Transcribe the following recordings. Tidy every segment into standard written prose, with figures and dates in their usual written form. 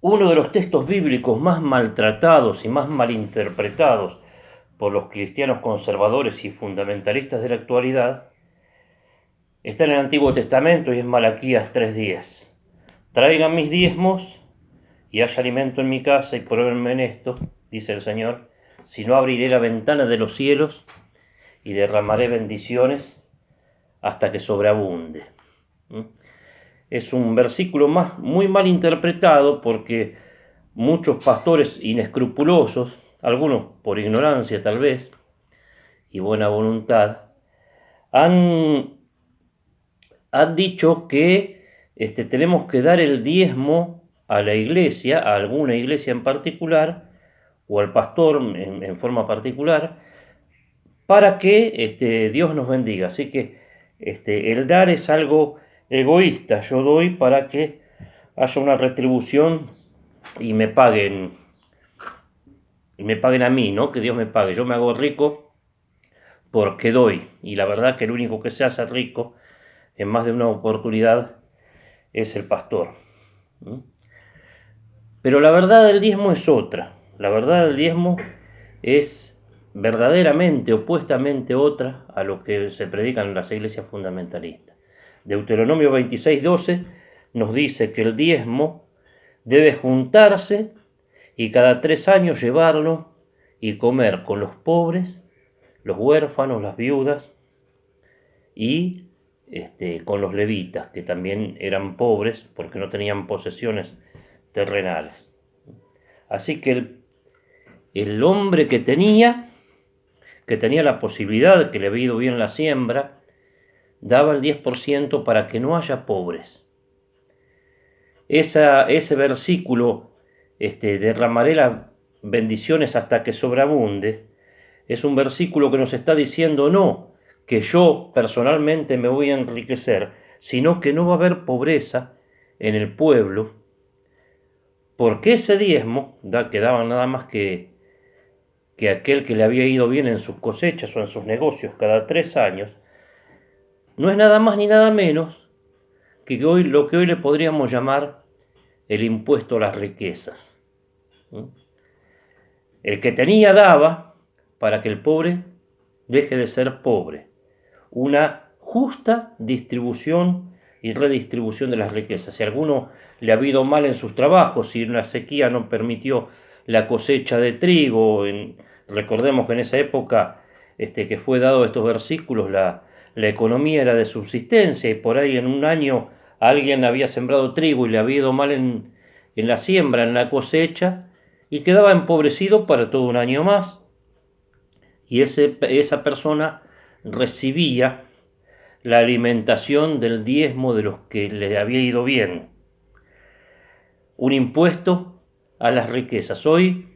Uno de los textos bíblicos más maltratados y más malinterpretados por los cristianos conservadores y fundamentalistas de la actualidad está en el Antiguo Testamento y es Malaquías 3:10. Traigan mis diezmos y haya alimento en mi casa y pruébenme en esto, dice el Señor, si no abriré la ventana de los cielos y derramaré bendiciones hasta que sobreabunde. Es un versículo muy mal interpretado porque muchos pastores inescrupulosos, algunos por ignorancia tal vez y buena voluntad, han dicho que tenemos que dar el diezmo a la iglesia, a alguna iglesia en particular, o al pastor en forma particular, para que Dios nos bendiga. Así que el dar es algo egoísta. Yo doy para que haya una retribución y me paguen a mí, ¿no? Que Dios me pague. Yo me hago rico porque doy. Y la verdad que el único que se hace rico en más de una oportunidad es el pastor. Pero la verdad del diezmo es otra. La verdad del diezmo es verdaderamente, opuestamente otra a lo que se predican en las iglesias fundamentalistas. Deuteronomio 26:12 nos dice que el diezmo debe juntarse y cada 3 años llevarlo y comer con los pobres, los huérfanos, las viudas y con los levitas, que también eran pobres porque no tenían posesiones terrenales. Así que el hombre que tenía la posibilidad, que le había ido bien la siembra, daba el 10% para que no haya pobres. Ese versículo, derramaré las bendiciones hasta que sobreabunde, es un versículo que nos está diciendo no que yo personalmente me voy a enriquecer, sino que no va a haber pobreza en el pueblo, porque ese diezmo que daba nada más que aquel que le había ido bien en sus cosechas o en sus negocios cada 3 años, no es nada más ni nada menos que lo que hoy le podríamos llamar el impuesto a las riquezas. El que tenía daba para que el pobre deje de ser pobre. Una justa distribución y redistribución de las riquezas. Si a alguno le ha ido mal en sus trabajos, si una sequía no permitió la cosecha de trigo, recordemos que en esa época que fue dado estos versículos, la economía era de subsistencia y por ahí en un año alguien había sembrado trigo y le había ido mal en la siembra, en la cosecha, y quedaba empobrecido para todo un año más. Y esa persona recibía la alimentación del diezmo de los que le había ido bien. Un impuesto a las riquezas. Hoy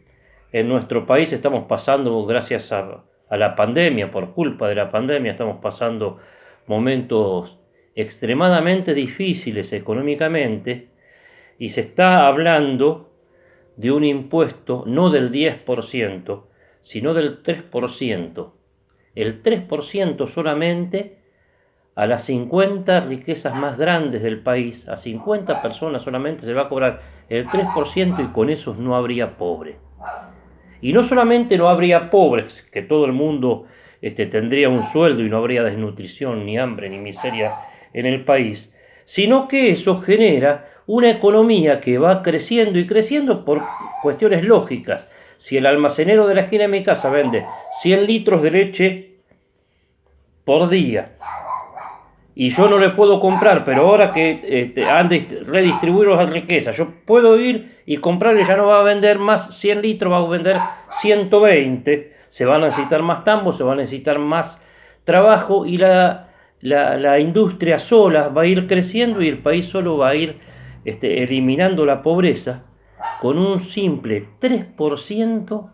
en nuestro país estamos pasando, gracias a la pandemia, por culpa de la pandemia, estamos pasando momentos extremadamente difíciles económicamente y se está hablando de un impuesto no del 10%, sino del 3%. El 3% solamente a las 50 riquezas más grandes del país, a 50 personas solamente se va a cobrar el 3% y con esos no habría pobre. Y no solamente no habría pobres, que todo el mundo tendría un sueldo y no habría desnutrición, ni hambre, ni miseria en el país, sino que eso genera una economía que va creciendo y creciendo por cuestiones lógicas. Si el almacenero de la esquina de mi casa vende 100 litros de leche por día y yo no le puedo comprar, pero ahora que han de redistribuir las riquezas, yo puedo ir y comprarle, ya no va a vender más 100 litros, va a vender 120, se van a necesitar más tambos, se va a necesitar más trabajo y la industria sola va a ir creciendo y el país solo va a ir eliminando la pobreza con un simple 3%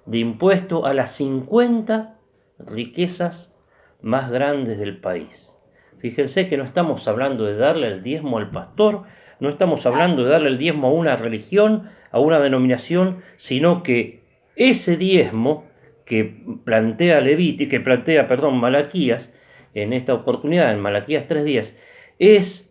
de impuesto a las 50 riquezas más grandes del país. Fíjense que no estamos hablando de darle el diezmo al pastor, no estamos hablando de darle el diezmo a una religión, a una denominación, sino que ese diezmo que plantea Malaquías, en esta oportunidad, en Malaquías 3:10, es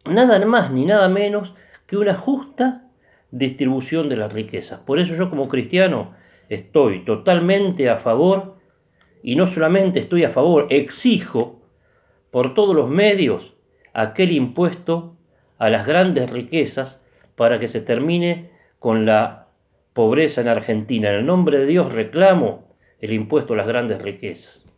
nada más ni nada menos que una justa distribución de las riquezas. Por eso yo como cristiano estoy totalmente a favor, y no solamente estoy a favor, exijo por todos los medios aquel impuesto a las grandes riquezas para que se termine con la pobreza en Argentina. En el nombre de Dios reclamo el impuesto a las grandes riquezas.